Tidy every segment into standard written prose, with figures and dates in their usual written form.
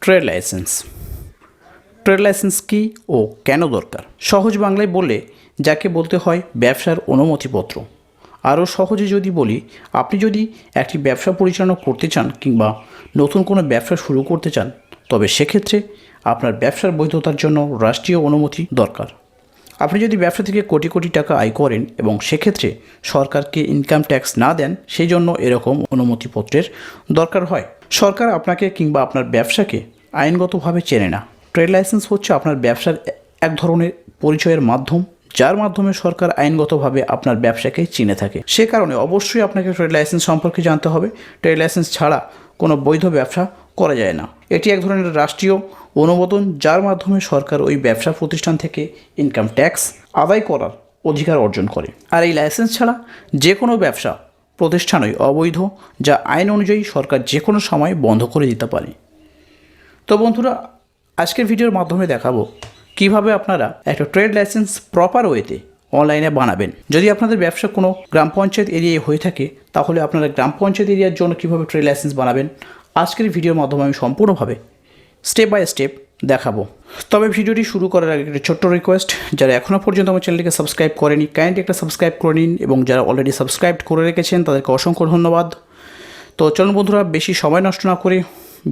Trade licence কী ও কেন দরকার? সহজ বাংলায় বললে যাকে বলতে হয় ব্যবসার অনুমতিপত্র। আরও সহজে যদি বলি, আপনি যদি একটি ব্যবসা পরিচালনা করতে চান কিংবা নতুন কোনো ব্যবসা শুরু করতে চান, তবে সেক্ষেত্রে আপনার ব্যবসার বৈধতার জন্য রাষ্ট্রীয় অনুমতি দরকার। আপনি যদি ব্যবসা থেকে কোটি কোটি টাকা আয় করেন এবং সেক্ষেত্রে সরকারকে ইনকাম ট্যাক্স না দেন, সেই জন্য এরকম অনুমতিপত্রের দরকার হয়। সরকার আপনাকে কিংবা আপনার ব্যবসাকে আইনগতভাবে চেনে না। ট্রেড লাইসেন্স হচ্ছে আপনার ব্যবসার এক ধরনের পরিচয়ের মাধ্যম, যার মাধ্যমে সরকার আইনগতভাবে আপনার ব্যবসাকে চিনে থাকে। সে কারণে অবশ্যই আপনাকে ট্রেড লাইসেন্স সম্পর্কে জানতে হবে। ট্রেড লাইসেন্স ছাড়া কোনো বৈধ ব্যবসা করা যায় না। এটি এক ধরনের রাষ্ট্রীয় অনুমোদন, যার মাধ্যমে সরকার ওই ব্যবসা প্রতিষ্ঠান থেকে ইনকাম ট্যাক্স আদায় করার অধিকার অর্জন করে। আর এই লাইসেন্স ছাড়া যে কোনো ব্যবসা প্রতিষ্ঠানই অবৈধ, যা আইন অনুযায়ী সরকার যে কোনো সময় বন্ধ করে দিতে পারে। তো বন্ধুরা, আজকের ভিডিওর মাধ্যমে দেখাবো কিভাবে আপনারা একটা ট্রেড লাইসেন্স প্রপার ওয়েতে অনলাইনে বানাবেন। যদি আপনাদের ব্যবসা কোনো গ্রাম পঞ্চায়েত এরিয়ায় হয়ে থাকে, তাহলে আপনারা গ্রাম পঞ্চায়েত এরিয়ার জন্য কীভাবে ট্রেড লাইসেন্স বানাবেন আজকের ভিডিওর মাধ্যমে আমি সম্পূর্ণভাবে স্টেপ বাই স্টেপ দেখাবো। তবে ভিডিওটি শুরু করার আগে একটা ছোট্ট রিকোয়েস্ট, যারা এখনও পর্যন্ত আমার চ্যানেলটিকে সাবস্ক্রাইব করেনি, কাইন্ডলি একটা সাবস্ক্রাইব করে নিন, এবং যারা অলরেডি সাবস্ক্রাইব করে রেখেছেন তাদেরকে অসংখ্য ধন্যবাদ। তো চলুন বন্ধুরা, বেশি সময় নষ্ট না করে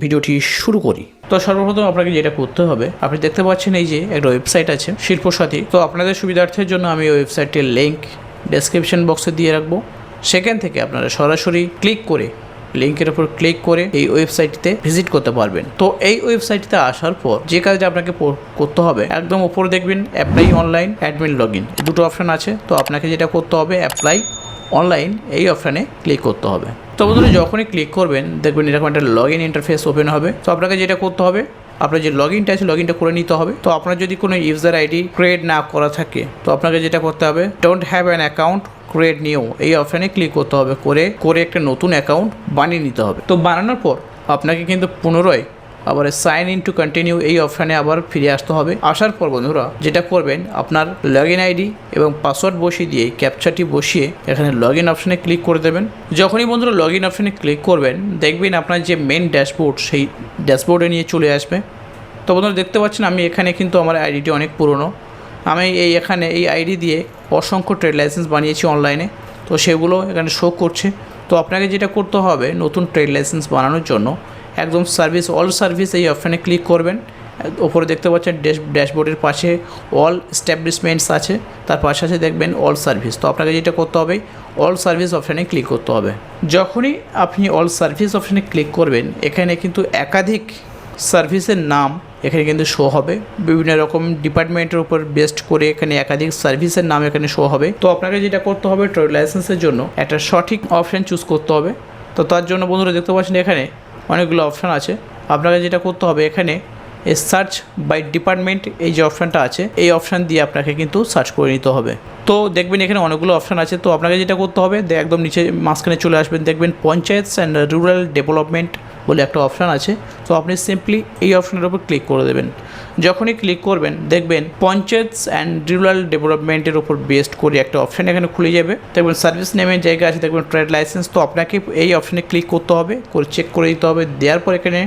ভিডিওটি শুরু করি। তো সর্বপ্রথম আপনাকে যেটা করতে হবে, আপনি দেখতে পাচ্ছেন এই যে একটা ওয়েবসাইট আছে শিল্পসাথী। তো আপনাদের সুবিধার্থের জন্য আমি ওই ওয়েবসাইটের লিঙ্ক ডেসক্রিপশন বক্সে দিয়ে রাখবো। সেখান থেকে আপনারা সরাসরি লিঙ্কের উপর ক্লিক করে এই ওয়েবসাইটটিতে ভিজিট করতে পারবেন। তো এই ওয়েবসাইটটিতে আসার পর যে কাজটা আপনাকে করতে হবে, একদম উপরে দেখবেন apply online, admin log in, দুটো অপশান আছে। তো আপনাকে যেটা করতে হবে, অ্যাপ্লাই অনলাইন এই অপশানে ক্লিক করতে হবে। তো বন্ধুরা, যখনই ক্লিক করবেন দেখবেন এরকম একটা লগ ইন ইন্টারফেস ওপেন হবে। তো আপনাকে যেটা করতে হবে, আপনার যে লগ ইনটা আছে লগ ইনটা করে নিতে হবে। তো আপনার যদি কোনো ইউজার আইডি ক্রিয়েট না করা থাকে, তো আপনাকে যেটা করতে হবে, don't have an account create new এই অপশানে ক্লিক করতে হবে। করে একটা নতুন অ্যাকাউন্ট বানিয়ে নিতে হবে। তো বানানোর পর আপনাকে কিন্তু পুনরায় আবার সাইন ইন টু কন্টিনিউ এই অপশানে আবার ফিরে আসতে হবে। আসার পর বন্ধুরা যেটা করবেন, আপনার লগ ইন আইডি এবং পাসওয়ার্ড বসিয়ে দিয়ে ক্যাপচাটি বসিয়ে এখানে লগ ইন অপশানে ক্লিক করে দেবেন। যখনই বন্ধুরা লগ ইন অপশানে ক্লিক করবেন, দেখবেন আপনার যে মেন ড্যাশবোর্ড, সেই ড্যাশবোর্ডে নিয়ে চলে আসবে। তো বন্ধুরা দেখতে পাচ্ছেন আমি এখানে কিন্তু আমার আইডিটি অনেক পুরনো। আমি এখানে এই আইডি দিয়ে অসংখ্য ট্রেড লাইসেন্স বানিয়েছি অনলাইনে, তো সেগুলো এখানে শো করছে। তো আপনাকে যেটা করতে হবে, নতুন ট্রেড লাইসেন্স বানানোর জন্য একদম অল সার্ভিস এই অপশানে ক্লিক করবেন। ওপরে দেখতে পাচ্ছেন ড্যাশবোর্ডের পাশে অল এস্টাবলিশমেন্টস আছে, তার পাশে আছে দেখবেন অল সার্ভিস। তো আপনাকে যেটা করতে হবে, অল সার্ভিস অপশানে ক্লিক করতে হবে। যখনই আপনি অল সার্ভিস অপশানে ক্লিক করবেন, এখানে কিন্তু একাধিক সার্ভিসের নাম এখানে কিন্তু শো হবে। বিভিন্ন রকম ডিপার্টমেন্টের উপর বেস্ট করে এখানে একাধিক সার্ভিসের নাম এখানে শো হবে। তো আপনাকে যেটা করতে হবে, ট্রেড লাইসেন্সের জন্য একটা সঠিক অপশান চুজ করতে হবে। তো তার জন্য বন্ধুরা দেখতে পাচ্ছেন এখানে অনেকগুলো অপশান আছে। আপনাকে যেটা করতে হবে, এখানে এই সার্চ বাই ডিপার্টমেন্ট এই যে অপশানটা আছে, এই অপশান দিয়ে আপনাকে কিন্তু সার্চ করে নিতে হবে। তো দেখবেন এখানে অনেকগুলো অপশান আছে। তো আপনাকে যেটা করতে হবে, একদম নিচে মাঝখানে চলে আসবেন, দেখবেন পঞ্চায়েতস অ্যান্ড রুরাল ডেভেলপমেন্ট বলে একটা অপশান আছে। তো আপনি সিম্পলি এই অপশানের উপর ক্লিক করে দেবেন। যখনই ক্লিক করবেন, দেখবেন পঞ্চায়েতস অ্যান্ড রুরাল ডেভেলপমেন্টের উপর বেস্ট করে একটা অপশান এখানে খুলে যাবে। দেখবেন সার্ভিস নেমের জায়গা আছে, দেখবেন ট্রেড লাইসেন্স। তো আপনাকে এই অপশানে ক্লিক করতে হবে, করে চেক করে দিতে হবে। দেওয়ার পর এখানে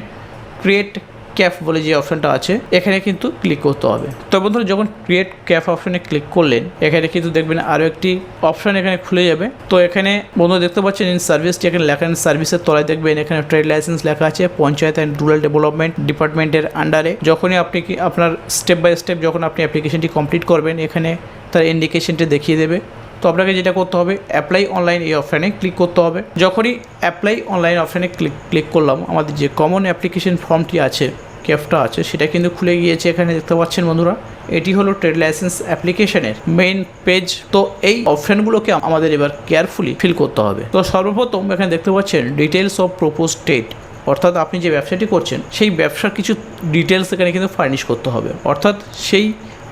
ক্রিয়েট ক্যাফ বলে যে অপশানটা আছে, এখানে কিন্তু ক্লিক করতে হবে। তো বন্ধুরা, যখন ক্রিয়েট ক্যাফ অপশানে ক্লিক করলেন, এখানে কিন্তু দেখবেন আরও একটি অপশান এখানে খুলে যাবে। তো এখানে বন্ধুরা দেখতে পাচ্ছেন ইন সার্ভিসটি এখানে লেখা, সার্ভিসের তলায় দেখবেন এখানে ট্রেড লাইসেন্স লেখা আছে, পঞ্চায়েত অ্যান্ড রুরাল ডেভেলপমেন্ট ডিপার্টমেন্টের আন্ডারে। যখনই আপনি আপনার স্টেপ বাই স্টেপ যখন আপনি অ্যাপ্লিকেশনটি কমপ্লিট করবেন, এখানে তার ইন্ডিকেশনটি দেখিয়ে দেবে। তো আপনাকে যেটা করতে হবে, অ্যাপ্লাই অনলাইন এই অপশানে ক্লিক করতে হবে। যখনই অ্যাপ্লাই অনলাইন অপশানে ক্লিক করলাম, আমাদের যে কমন অ্যাপ্লিকেশন ফর্মটি আছে, ক্যাফটা আছে, সেটা কিন্তু খুলে গিয়েছে। এখানে দেখতে পাচ্ছেন বন্ধুরা, এটি হলো ট্রেড লাইসেন্স অ্যাপ্লিকেশনের মেইন পেজ। তো এই অপশানগুলোকে আমাদের এবার কেয়ারফুলি ফিল করতে হবে। তো সর্বপ্রথম এখানে দেখতে পাচ্ছেন ডিটেলস অফ প্রপোজ ট্রেড, অর্থাৎ আপনি যে ব্যবসাটি করছেন সেই ব্যবসার কিছু ডিটেলস এখানে কিন্তু ফার্নিশ করতে হবে। অর্থাৎ সেই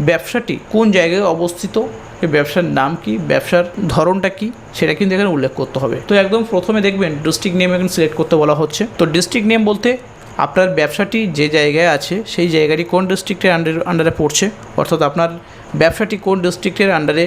ব্যবসাটি কোন জায়গায় অবস্থিত, এই ব্যবসার নাম কি, ব্যবসার ধরনটা কি, সেটা কিন্তু এখানে উল্লেখ করতে হবে। তো একদম প্রথমে দেখবেন ডিস্ট্রিক্ট নেম এখানে সিলেক্ট করতে বলা হচ্ছে। তো ডিস্ট্রিক্ট নেম বলতে আপনার ব্যবসাটি যে জায়গায় আছে সেই জায়গাটি কোন ডিস্ট্রিক্টের আন্ডারে পড়ছে, অর্থাৎ আপনার ব্যবসাটি কোন ডিস্ট্রিক্টের আন্ডারে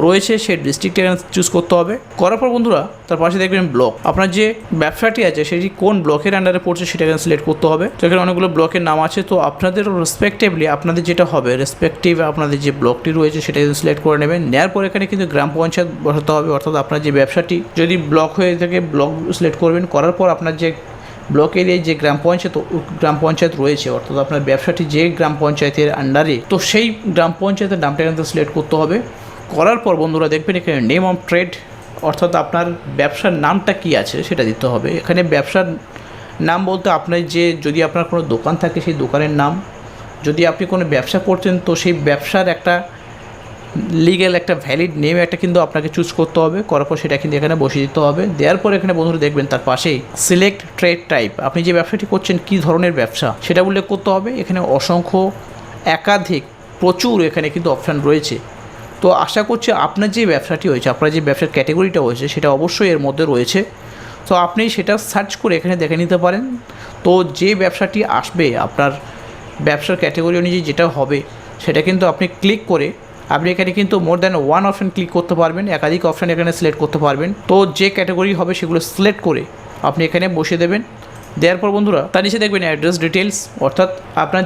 রয়েছে সেই ডিস্ট্রিক্টটা এখানে চুজ করতে হবে। করার পর বন্ধুরা তার পাশে দেখবেন ব্লক, আপনার যে ব্যবসাটি আছে সেটি কোন ব্লকের আন্ডারে পড়ছে সেটা এখানে সিলেক্ট করতে হবে। তো এখানে অনেকগুলো ব্লকের নাম আছে, তো আপনাদের রেসপেক্টিভলি আপনাদের যেটা হবে রেসপেক্টিভ আপনাদের যে ব্লকটি রয়েছে সেটা সিলেক্ট করে নেবেন। নেওয়ার পর এখানে কিন্তু গ্রাম পঞ্চায়েত বসাতে হবে, অর্থাৎ আপনার যে ব্যবসাটি যদি ব্লক হয়ে থাকে ব্লক সিলেক্ট করবেন। করার পর আপনার যে ব্লক এরিয়ায় যে গ্রাম পঞ্চায়েত রয়েছে, অর্থাৎ আপনার ব্যবসাটি যে গ্রাম পঞ্চায়েতের আন্ডারে, তো সেই গ্রাম পঞ্চায়েতের নামটা কিন্তু সিলেক্ট করতে হবে। করার পর বন্ধুরা দেখবেন এখানে নেম অফ ট্রেড, অর্থাৎ আপনার ব্যবসার নামটা কি আছে সেটা দিতে হবে। এখানে ব্যবসার নাম বলতে আপনার যদি আপনার কোনো দোকান থাকে সেই দোকানের নাম, যদি আপনি কোনো ব্যবসা করছেন তো সেই ব্যবসার একটা লিগ্যাল একটা ভ্যালিড নেম একটা কিন্তু আপনাকে চুজ করতে হবে। করার পর সেটা কিন্তু এখানে বসিয়ে দিতে হবে। দেওয়ার পর এখানে বন্ধুরা দেখবেন তার পাশেই সিলেক্ট ট্রেড টাইপ, আপনি যে ব্যবসাটি করছেন কী ধরনের ব্যবসা সেটা উল্লেখ করতে হবে। এখানে অসংখ্য একাধিক প্রচুর এখানে কিন্তু অপশান রয়েছে। তো আশা করছি আপনার যে ব্যবসাটি হয়েছে, আপনার যে ব্যবসার ক্যাটেগরিটা হয়েছে সেটা অবশ্যই এর মধ্যে রয়েছে। তো আপনি সেটা সার্চ করে এখানে দেখে নিতে পারেন। তো যে ব্যবসাটি আসবে আপনার ব্যবসার ক্যাটেগরি অনুযায়ী যেটা হবে সেটা কিন্তু আপনি ক্লিক করে আপনি এখানে কিন্তু more than one option click করতে পারবেন, একাধিক অপশান এখানে সিলেক্ট করতে পারবেন। তো যে ক্যাটেগরি হবে সেগুলো সিলেক্ট করে আপনি এখানে বসিয়ে দেবেন। দেওয়ার পর বন্ধুরা তার নিচে দেখবেন অ্যাড্রেস ডিটেলস, অর্থাৎ আপনার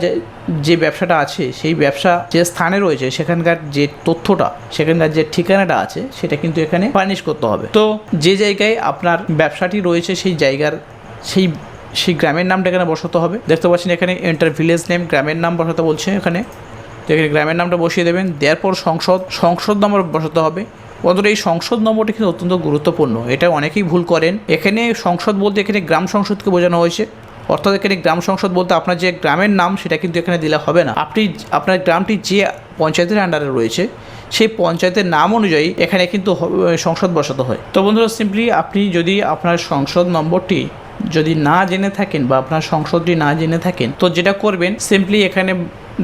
যে ব্যবসাটা আছে সেই ব্যবসা যে স্থানে রয়েছে সেখানকার যে তথ্যটা, সেখানকার যে ঠিকানাটা আছে সেটা কিন্তু এখানে ফার্নিশ করতে হবে। তো যে জায়গায় আপনার ব্যবসাটি রয়েছে সেই জায়গার সেই গ্রামের নামটা এখানে বসাতে হবে। দেখতে পাচ্ছেন এখানে এন্টার ভিলেজ নেম, গ্রামের নাম বসাতে বলছে এখানে। তো এখানে গ্রামের নামটা বসিয়ে দেবেন। দেওয়ার পর সংসদ নম্বর বসাতে হবে। বন্ধুরা এই সংসদ নম্বরটি কিন্তু অত্যন্ত গুরুত্বপূর্ণ, এটা অনেকেই ভুল করেন। এখানে সংসদ বলতে এখানে গ্রাম সংসদকে বোঝানো হয়েছে, অর্থাৎ এখানে গ্রাম সংসদ বলতে আপনার যে গ্রামের নাম সেটা কিন্তু এখানে দিলে হবে না। আপনার গ্রামটি যে পঞ্চায়েতের আন্ডারে রয়েছে সেই পঞ্চায়েতের নাম অনুযায়ী এখানে কিন্তু সংসদ বসাতে হয়। তো বন্ধুরা সিম্পলি আপনি যদি আপনার সংসদ নম্বরটি যদি না জেনে থাকেন বা আপনার সংসদটি না জেনে থাকেন তো যেটা করবেন সিম্পলি এখানে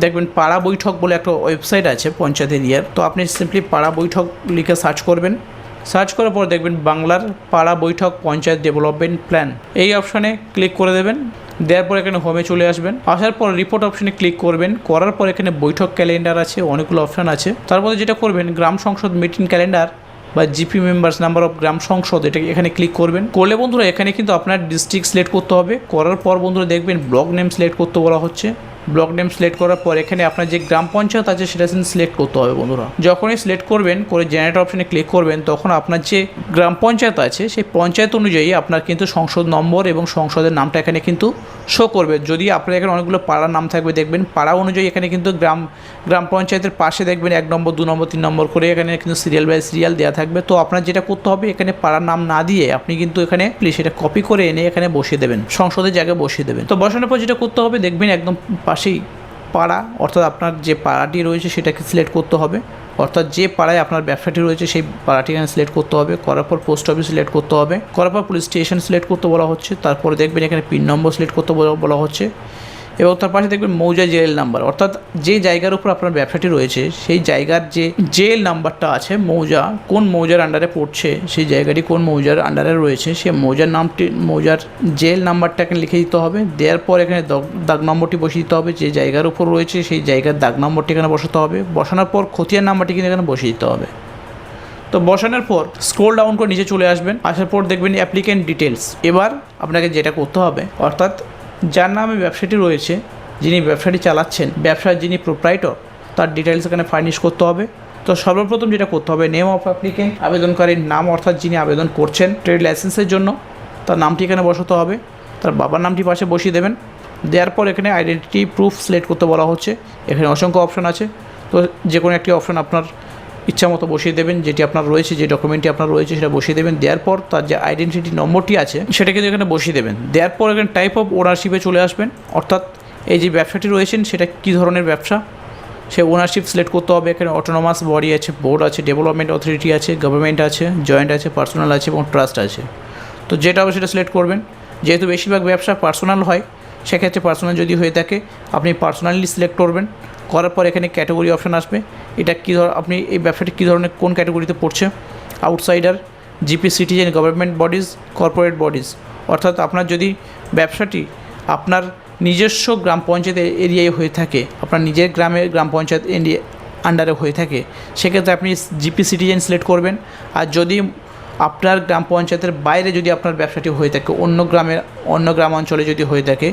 দেখবেন পাড়া বৈঠক বলে একটা ওয়েবসাইট আছে পঞ্চায়েত এরিয়ার। তো আপনি সিম্পলি পাড়া বৈঠক লিখে সার্চ করবেন। সার্চ করার পর দেখবেন বাংলার পাড়া বৈঠক পঞ্চায়েত ডেভেলপমেন্ট প্ল্যান, এই অপশানে ক্লিক করে দেবেন। দেওয়ার পর এখানে হোমে চলে আসবেন। আসার পর রিপোর্ট অপশানে ক্লিক করবেন। করার পর এখানে বৈঠক ক্যালেন্ডার আছে, অনেকগুলো অপশান আছে। তারপরে যেটা করবেন গ্রাম সংসদ মিটিং ক্যালেন্ডার বা জিপি মেম্বার্স নাম্বার অফ গ্রাম সংসদ, এটা এখানে ক্লিক করবেন। করলে বন্ধুরা এখানে কিন্তু আপনার ডিস্ট্রিক্ট সিলেক্ট করতে হবে। করার পর বন্ধুরা দেখবেন ব্লক নেম সিলেক্ট করতে বলা হচ্ছে। ব্লক নেম সিলেক্ট করার পর এখানে আপনার যে গ্রাম পঞ্চায়েত আছে সেটা সিলেক্ট করতে হবে। বন্ধুরা যখনই সিলেক্ট করবেন করে জেনারেট অপশানে ক্লিক করবেন তখন আপনার যে গ্রাম পঞ্চায়েত আছে সেই পঞ্চায়েত অনুযায়ী আপনার কিন্তু সংসদ নম্বর এবং সংসদের নামটা এখানে কিন্তু শো করবে। যদি আপনার এখানে অনেকগুলো পাড়ার নাম থাকবে দেখবেন পাড়া অনুযায়ী এখানে কিন্তু গ্রাম পঞ্চায়েতের পাশে দেখবেন 1 নম্বর 2 নম্বর 3 নম্বর করে এখানে কিন্তু সিরিয়াল বাই সিরিয়াল দেওয়া থাকবে। তো আপনার যেটা করতে হবে এখানে পাড়ার নাম না দিয়ে আপনি কিন্তু এখানে প্লিজ এটা কপি করে এনে এখানে বসিয়ে দেবেন, সংসদের জায়গায় বসিয়ে দেবেন। তো বসানোর পর যেটা করতে হবে দেখবেন একদম পাশেই পাড়া, অর্থাৎ আপনার যে পাড়াটি রয়েছে সেটাকে সিলেক্ট করতে হবে। অর্থাৎ যে পাড়ায় আপনার ব্যবসাটি রয়েছে সেই পাড়াটি এখানে সিলেক্ট করতে হবে। করার পর পোস্ট অফিস সিলেক্ট করতে হবে। করার পর পুলিশ স্টেশন সিলেক্ট করতে বলা হচ্ছে। তারপরে দেখবেন এখানে পিন নম্বর সিলেক্ট করতে বলা হচ্ছে এবং তার পাশে দেখবেন মৌজা জেএল নাম্বার, অর্থাৎ যে জায়গার উপর আপনার ব্যবসাটি রয়েছে সেই জায়গার যে জেএল নাম্বারটা আছে, মৌজা কোন মৌজার আন্ডারে পড়ছে, সেই জায়গাটি কোন মৌজার আন্ডারে রয়েছে সেই মৌজার জেএল নাম্বারটাকে লিখে দিতে হবে। দেওয়ার পর এখানে দাগ নম্বরটি বসিয়ে দিতে হবে। যে জায়গার উপর রয়েছে সেই জায়গার দাগ নম্বরটি এখানে বসাতে হবে। বসানোর পর খতিয়ান নাম্বারটি কিন্তু এখানে বসিয়ে দিতে হবে। তো বসানোর পর স্ক্রল ডাউন করে নিচে চলে আসবেন। আসার পর দেখবেন অ্যাপ্লিক্যান্ট ডিটেলস। এবার আপনাকে যেটা করতে হবে, অর্থাৎ যার নামে ব্যবসাটি রয়েছে, যিনি ব্যবসাটি চালাচ্ছেন, ব্যবসার যিনি প্রোপ্রাইটর, তার ডিটেলস এখানে ফার্নিশ করতে হবে। তো সর্বপ্রথম যেটা করতে হবে নেম অফ অ্যাপ্লিক্যান্ট, আবেদনকারীর নাম, অর্থাৎ যিনি আবেদন করছেন ট্রেড লাইসেন্সের জন্য তার নামটি এখানে বসাতে হবে। তার বাবার নামটি পাশে বসিয়ে দেবেন। দেওয়ার পর এখানে আইডেন্টিটি প্রুফ সিলেক্ট করতে বলা হচ্ছে। এখানে অসংখ্য অপশন আছে, তো যে কোনো একটি অপশন আপনার ইচ্ছা মতো বসিয়ে দেবেন। যেটি আপনার রয়েছে, যে ডকুমেন্টটি আপনার রয়েছে সেটা বসিয়ে দেবেন। দেওয়ার পর তার যে আইডেন্টিটি নম্বরটি আছে সেটা কিন্তু এখানে বসিয়ে দেবেন। দেওয়ার পর এখানে টাইপ অফ ওনারশিপে চলে আসবেন, অর্থাৎ এই যে ব্যবসাটি রয়েছেন সেটা কী ধরনের ব্যবসা সে ওনারশিপ সিলেক্ট করতে হবে। এখানে অটোনোমাস বডি আছে, বোর্ড আছে, ডেভেলপমেন্ট অথরিটি আছে, গভর্নমেন্ট আছে, জয়েন্ট আছে, পার্সোনাল আছে এবং ট্রাস্ট আছে। তো যেটা হবে সেটা সিলেক্ট করবেন। যেহেতু বেশিরভাগ ব্যবসা পার্সোনাল হয় সেক্ষেত্রে পার্সোনাল যদি হয়ে থাকে আপনি পার্সোনালি সিলেক্ট করবেন। করার পর এখানে ক্যাটাগরি অপশান আসবে। এটা কী আপনি এই ব্যবসাটি কী ধরনের কোন ক্যাটাগরিতে পড়ছে, outsider, GP, citizen, government bodies, corporate bodies. অর্থাৎ আপনার যদি ব্যবসাটি আপনার নিজস্ব গ্রাম পঞ্চায়েত এরিয়ায় হয়ে থাকে, আপনার নিজের গ্রাম পঞ্চায়েত আন্ডারে হয়ে থাকে সেক্ষেত্রে আপনি জিপি সিটিজেন সিলেক্ট করবেন। আর যদি আপনার গ্রাম পঞ্চায়েতের বাইরে যদি আপনার ব্যবসাটি হয়ে থাকে, অন্য গ্রাম অঞ্চলে যদি হয়ে থাকে,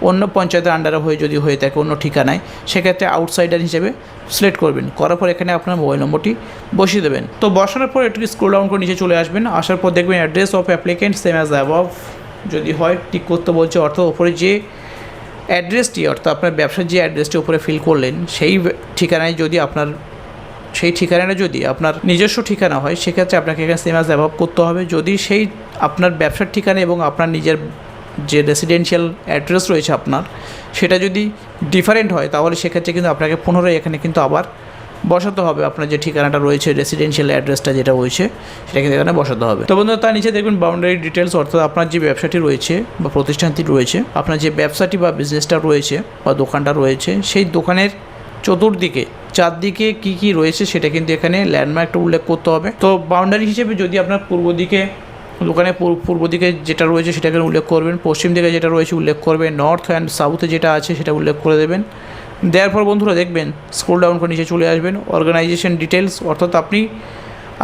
অন্য পঞ্চায়েতের আন্ডারে যদি হয়ে থাকে অন্য ঠিকানায়, সেক্ষেত্রে আউটসাইডার হিসেবে সিলেক্ট করবেন। করার পর এখানে আপনার মোবাইল নম্বরটি বসিয়ে দেবেন। তো বসানোর পর একটু স্ক্রল ডাউন করে নিচে চলে আসবেন। আসার পর দেখবেন address of applicant same as above, যদি হয় টিক করতে বলছে, অর্থাৎ ওপরে যে অ্যাড্রেসটি, অর্থাৎ আপনার ব্যবসার যে অ্যাড্রেসটি উপরে ফিল করলেন সেই ঠিকানায় যদি ঠিকানাটা যদি আপনার নিজস্ব ঠিকানা হয় সেক্ষেত্রে আপনাকে এখানে সেম অ্যাজ অ্যাবভ করতে হবে। যদি সেই আপনার ব্যবসার ঠিকানা এবং আপনার নিজের যে রেসিডেন্সিয়াল অ্যাড্রেস রয়েছে আপনার, সেটা যদি ডিফারেন্ট হয় তাহলে সেক্ষেত্রে কিন্তু আপনাকে পুনরায় এখানে কিন্তু আবার বসাতে হবে। আপনার যে ঠিকানাটা রয়েছে, রেসিডেন্সিয়াল অ্যাড্রেসটা যেটা রয়েছে সেটা কিন্তু এখানে বসাতে হবে। তো বন্ধুরা, তার নিচে দেখবেন বাউন্ডারি ডিটেলস, অর্থাৎ আপনার যে ব্যবসাটি রয়েছে বা প্রতিষ্ঠানটি রয়েছে, আপনার যে ব্যবসাটি বা বিজনেসটা রয়েছে বা দোকানটা রয়েছে, সেই দোকানের চতুর্দিকে চারদিকে কী কী রয়েছে সেটা কিন্তু এখানে ল্যান্ডমার্কটা উল্লেখ করতে হবে। তো বাউন্ডারি হিসেবে যদি আপনার দোকানের পূর্ব দিকে যেটা রয়েছে সেটাকে উল্লেখ করবেন, পশ্চিম দিকে যেটা রয়েছে উল্লেখ করবেন, নর্থ অ্যান্ড সাউথে যেটা আছে সেটা উল্লেখ করে দেবেন। দেওয়ার পর বন্ধুরা দেখবেন স্ক্রল ডাউন করে নিচে চলে আসবেন অর্গানাইজেশন ডিটেলস, অর্থাৎ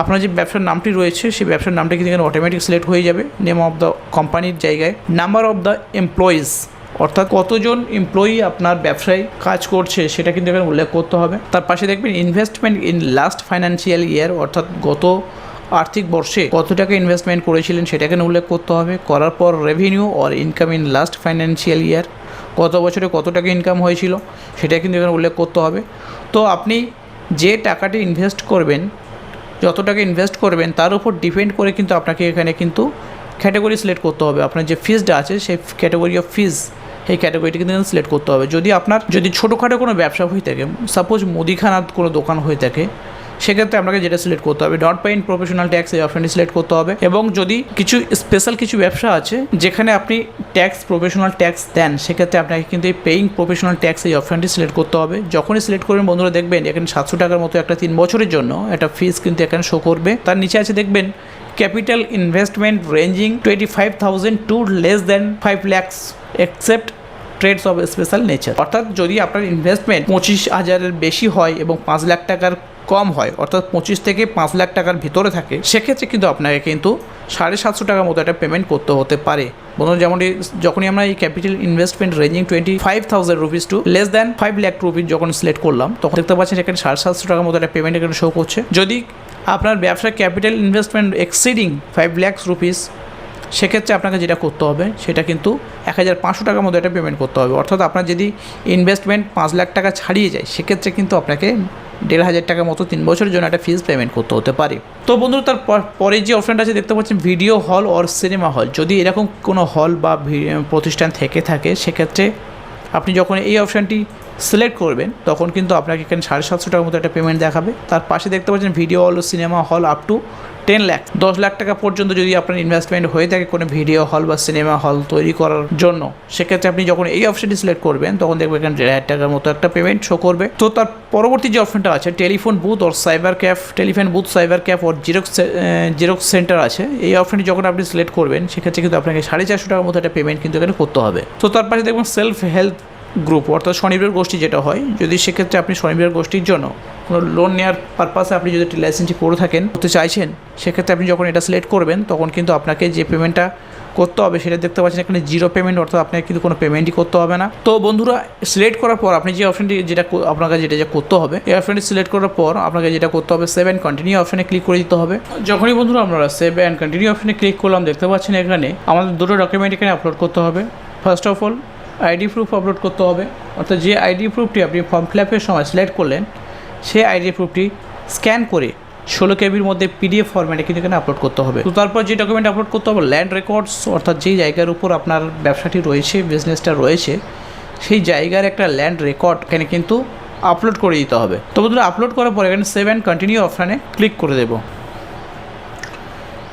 আপনার যে ব্যবসার নামটি রয়েছে সেই ব্যবসার নামটা কিন্তু এখানে অটোমেটিক সিলেক্ট হয়ে যাবে। নেম অফ দ্য কোম্পানির জায়গায় নাম্বার অফ দ্য এমপ্লয়িজ, অর্থাৎ কতজন এমপ্লয়ি আপনার ব্যবসায় কাজ করছে সেটা কিন্তু এখানে উল্লেখ করতে হবে। তার পাশে দেখবেন investment in last financial year, অর্থাৎ গত আর্থিক বর্ষে কত টাকা ইনভেস্টমেন্ট করেছিলেন সেটা এখানে উল্লেখ করতে হবে। করার পর revenue or income in last financial year, গত বছরে কত টাকা ইনকাম হয়েছিল সেটা কিন্তু এখানে উল্লেখ করতে হবে। তো আপনি যে টাকাটি ইনভেস্ট করবেন, যত টাকা ইনভেস্ট করবেন তার উপর ডিপেন্ড করে কিন্তু আপনাকে এখানে কিন্তু ক্যাটাগরি সিলেক্ট করতে হবে। আপনার যে ফিজটা আছে সেই ক্যাটাগরি অফ ফিজ, এই ক্যাটাগরিটি কিন্তু সিলেক্ট করতে হবে। যদি ছোটোখাটো কোনো ব্যবসা হয়ে থাকে, সাপোজ মুদিখানার কোনো দোকান হয়ে থাকে, সেক্ষেত্রে আপনাকে যেটা সিলেক্ট করতে হবে not pay in professional tax, এই অপশানটি সিলেক্ট করতে হবে। এবং যদি কিছু স্পেশাল কিছু ব্যবসা আছে যেখানে আপনি প্রফেশনাল ট্যাক্স দেন, সেক্ষেত্রে আপনাকে কিন্তু এই পেইং প্রফেশনাল ট্যাক্স এই অপশানটি সিলেক্ট করতে হবে। যখনই সিলেক্ট করবেন বন্ধুরা দেখবেন এখানে 700 টাকার মতো একটা 3 বছরের জন্য একটা ফিজ কিন্তু এখানে শো করবে। তার নিচে আছে দেখবেন capital investment ranging 25,000 to less than 5 lakhs except trades of special nature, অর্থাৎ যদি আপনার ইনভেস্টমেন্ট 25,000-এর বেশি হয় এবং 5 লাখ টাকার কম হয়, অর্থাৎ 25 থেকে 5 লাখ টাকার ভিতরে থাকে, সেক্ষেত্রে কিন্তু আপনাকে কিন্তু 750 টাকার মতো একটা পেমেন্ট করতে হতে পারে। বন্ধুরা, যখনই আমরা এই capital investment ranging 25,000 rupees to less than 5 lakh rupees যখন সিলেক্ট করলাম, তখন দেখতে পাচ্ছেন এখানে 750 টাকার মতো একটা পেমেন্ট এখানে শো করছে। যদি আপনার ব্যবসার capital investment exceeding 5 lakh rupees, সেক্ষেত্রে আপনাকে যেটা করতে হবে সেটা কিন্তু 1,500 টাকার মতো একটা পেমেন্ট করতে হবে। অর্থাৎ আপনার যদি ইনভেস্টমেন্ট 5 লাখ টাকা ছাড়িয়ে যায়, সেক্ষেত্রে কিন্তু আপনাকে 1,500 টাকার মতো 3 বছরের জন্য একটা ফিজ পেমেন্ট করতে হতে পারে। তো বন্ধুরা, তার পরে যে অপশানটা আছে দেখতে পাচ্ছেন ভিডিও হল অর সিনেমা হল, যদি এরকম কোনো হল বা প্রতিষ্ঠান থেকে থাকে, সেক্ষেত্রে আপনি যখন এই অপশানটি সিলেক্ট করবেন তখন কিন্তু আপনাকে এখানে 750 টাকার মতো একটা পেমেন্ট দেখাবে। তার পাশে দেখতে পাচ্ছেন ভিডিও হল ও cinema hall up to 10 lakh, 10 lakh টাকা পর্যন্ত যদি আপনার ইনভেস্টমেন্ট হয়ে থাকে কোনো ভিডিও হল বা সিনেমা হল তৈরি করার জন্য, সেক্ষেত্রে আপনি যখন এই অপশানটি সিলেক্ট করবেন তখন দেখবেন এখানে 1,500 টাকার মতো একটা পেমেন্ট শো করবে। তো তার পরবর্তী যে অপশানটা আছে টেলিফোন বুথ ওর সাইবার ক্যাফ ওর জেরক্স সেন্টার আছে, এই অপশানটি যখন আপনি সিলেক্ট করবেন সেক্ষেত্রে কিন্তু আপনাকে 450 টাকার মতো একটা পেমেন্ট কিন্তু এখানে করতে হবে। তো তার পাশে দেখবেন সেলফ হেল্প গ্রুপ, অর্থাৎ স্বনির্ভর গোষ্ঠী যেটা হয়, যদি সেক্ষেত্রে আপনি স্বনির্ভর গোষ্ঠীর জন্য কোনো লোন নেওয়ার পারপাসে আপনি যদি লাইসেন্সটি করতে চাইছেন, সেক্ষেত্রে আপনি যখন এটা সিলেক্ট করবেন তখন কিন্তু আপনাকে যে পেমেন্টটা করতে হবে সেটা দেখতে পাচ্ছেন এখানে 0 পেমেন্ট, অর্থাৎ আপনাকে কিন্তু কোনো পেমেন্টই করতে হবে না। তো বন্ধুরা, সিলেক্ট করার পর আপনি যে অপশানটি আপনাকে যেটা করতে হবে, এই অপশানটি সিলেক্ট করার পর আপনাকে যেটা করতে হবে সেভ অ্যান্ড কন্টিনিউ অপশানে ক্লিক করে দিতে হবে। যখনই বন্ধুরা আমরা সেভ অ্যান্ড কন্টিনিউ অপশানে ক্লিক করলাম, দেখতে পাচ্ছেন এখানে আমাদের দুটো ডকুমেন্ট এখানে আপলোড করতে হবে। First of all ID proof upload করতে হবে, অর্থাৎ যে আইডি প্রুফটি আপনি ফর্ম ফিল আপের সময় সিলেক্ট করলেন সেই আইডি প্রুফটি স্ক্যান করে 16 KB মধ্যে PDF ফরম্যাটে কিন্তু এখানে আপলোড করতে হবে। তো তারপর যে ডকুমেন্ট আপলোড করতে হবে ল্যান্ড রেকর্ডস, অর্থাৎ যেই জায়গার উপর আপনার ব্যবসাটি রয়েছে, বিজনেসটা রয়েছে, সেই জায়গার একটা ল্যান্ড রেকর্ড এখানে কিন্তু আপলোড করে দিতে হবে। তো বন্ধুরা, আপলোড করার পর এখানে সেভ অ্যান্ড কন্টিনিউ অপশানে ক্লিক করে দেব।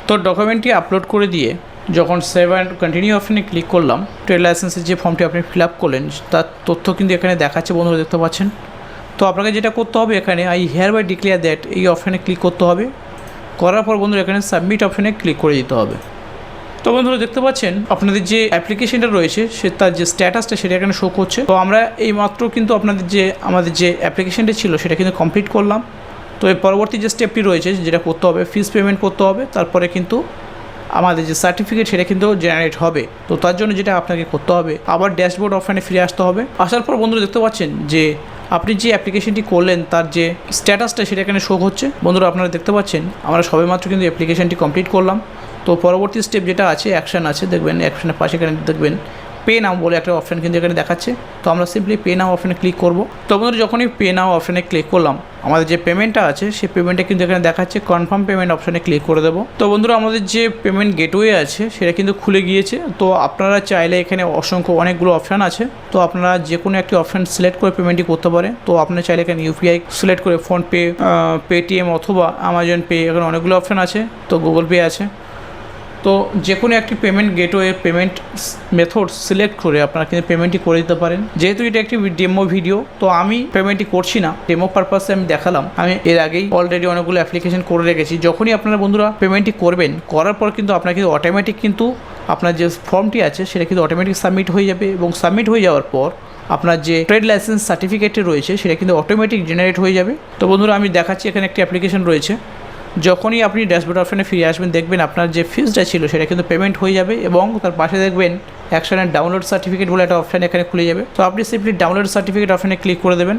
তো ডকুমেন্টটি আপলোড করে দিয়ে যখন সেভ অ্যান্ড কন্টিনিউ অপশানে ক্লিক করলাম, ট্রেড লাইসেন্সের যে ফর্মটি আপনি ফিল আপ করলেন তার তথ্য কিন্তু এখানে দেখাচ্ছে বন্ধুরা, দেখতে পাচ্ছেন। তো আপনাকে যেটা করতে হবে এখানে I hereby declare that এই অপশানে ক্লিক করতে হবে। করার পর বন্ধুরা এখানে সাবমিট অপশানে ক্লিক করে দিতে হবে। তো বন্ধুরা দেখতে পাচ্ছেন আপনাদের যে অ্যাপ্লিকেশনটা রয়েছে সে তার যে স্ট্যাটাসটা সেটা এখানে শো করছে। তো আমরা এই মাত্র কিন্তু আমাদের যে অ্যাপ্লিকেশনটা ছিল সেটা কিন্তু কমপ্লিট করলাম। তো এর পরবর্তী যে স্টেপটি রয়েছে যেটা করতে হবে, ফিস পেমেন্ট করতে হবে, তারপরে কিন্তু আমাদের যে সার্টিফিকেট সেটা কিন্তু জেনারেট হবে। তো তার জন্য যেটা আপনাকে করতে হবে, আবার ড্যাশবোর্ড অপশানে ফিরে আসতে হবে। আসার পর বন্ধুরা দেখতে পাচ্ছেন যে আপনি যে অ্যাপ্লিকেশনটি করলেন তার যে স্ট্যাটাসটা সেটা এখানে শো হচ্ছে। বন্ধুরা আপনারা দেখতে পাচ্ছেন আমরা সবেমাত্র কিন্তু অ্যাপ্লিকেশনটি কমপ্লিট করলাম। তো পরবর্তী স্টেপ যেটা আছে, অ্যাকশান আছে, দেখবেন অ্যাকশানের পাশে এখানে দেখবেন পে নাও বলে একটা অপশান কিন্তু এখানে দেখাচ্ছে। তো আমরা সিম্পলি পে নাও অপশানে ক্লিক করব। তো বন্ধুরা যখনই পে নাও অপশানে ক্লিক করলাম, আমাদের যে পেমেন্টটা আছে সেই পেমেন্টটা কিন্তু এখানে দেখাচ্ছে, কনফার্ম পেমেন্ট অপশানে ক্লিক করে দেবো। তো বন্ধুরা আমাদের যে পেমেন্ট গেটওয়ে আছে সেটা কিন্তু খুলে গিয়েছে। তো আপনারা চাইলে এখানে অনেকগুলো অপশান আছে, তো আপনারা যে কোনো একটি অপশান সিলেক্ট করে পেমেন্টটি করতে পারে। তো আপনারা চাইলে এখানে ইউপিআই সিলেক্ট করে ফোনপে, পেটিএম অথবা আমাজন পে, এখানে অনেকগুলো অপশান আছে। তো গুগল পে আছে। তো যে কোনো একটি payment gateway payment method select করে আপনারা কিন্তু পেমেন্টটি করে দিতে পারেন। যেহেতু এটা একটি ডেমো ভিডিও, তো আমি পেমেন্টটি করছি না, ডেমো পারপাসে আমি দেখালাম। আমি এর আগেই অলরেডি অনেকগুলো অ্যাপ্লিকেশন করে রেখেছি। যখনই আপনারা বন্ধুরা পেমেন্টটি করবেন, করার পর কিন্তু আপনার কিন্তু অটোমেটিক কিন্তু আপনার যে ফর্মটি আছে সেটা কিন্তু অটোমেটিক সাবমিট হয়ে যাবে, এবং সাবমিট হয়ে যাওয়ার পর আপনার যে ট্রেড লাইসেন্স সার্টিফিকেটটি রয়েছে সেটা কিন্তু অটোমেটিক জেনারেট হয়ে যাবে। তো বন্ধুরা আমি দেখাচ্ছি, এখানে একটি অ্যাপ্লিকেশন রয়েছে। যখনই আপনি ড্যাশবোর্ড অপশানে ফিরে আসবেন, দেখবেন আপনার যে ফিসটা ছিল সেটা কিন্তু পেমেন্ট হয়ে যাবে, এবং তার পাশে দেখবেন অ্যাকশনের ডাউনলোড সার্টিফিকেট বলে একটা অপশান এখানে খুলে যাবে। তো আপনি সিম্পলি ডাউনলোড সার্টিফিকেট অপশানে ক্লিক করে দেবেন।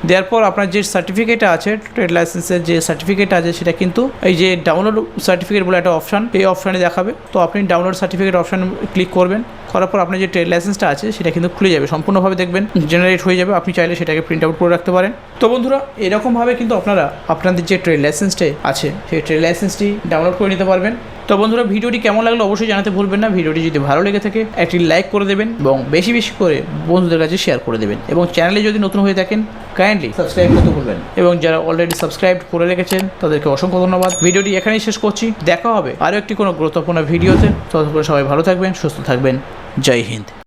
দেওয়ার পর আপনার যে সার্টিফিকেট আছে, ট্রেড লাইসেন্সের যে সার্টিফিকেট আছে সেটা কিন্তু এই যে ডাউনলোড সার্টিফিকেট বলে একটা অপশান, এই অপশানে দেখাবে। তো আপনি ডাউনলোড সার্টিফিকেট অপশান ক্লিক করবেন, করার পর আপনার যে ট্রেড লাইসেন্সটা আছে সেটা কিন্তু খুলে যাবে, সম্পূর্ণভাবে দেখবেন জেনারেট হয়ে যাবে। আপনি চাইলে সেটাকে প্রিন্ট আউট করে রাখতে পারেন। তো বন্ধুরা এরকমভাবে কিন্তু আপনারা আপনাদের যে ট্রেড লাইসেন্সটা আছে সেই ট্রেড লাইসেন্সটি ডাউনলোড করে নিতে পারবেন। তো বন্ধুরা ভিডিওটি কেমন লাগলো অবশ্যই জানাতে ভুলবেন না। ভিডিওটি যদি ভালো লেগে থাকে একটি লাইক করে দেবেন, এবং বেশি বেশি করে বন্ধুদের কাছে শেয়ার করে দেবেন, এবং চ্যানেলে যদি নতুন হয়ে থাকেন কাইন্ডলি সাবস্ক্রাইব করতে ভুলবেন, এবং যারা অলরেডি সাবস্ক্রাইব করে রেখেছেন তাদেরকে অসংখ্য ধন্যবাদ। ভিডিওটি এখানেই শেষ করছি, দেখা হবে আরও একটি কোনো গুরুত্বপূর্ণ ভিডিওতে। ততক্ষণ সবাই ভালো থাকবেন, সুস্থ থাকবেন। জয় হিন্দ।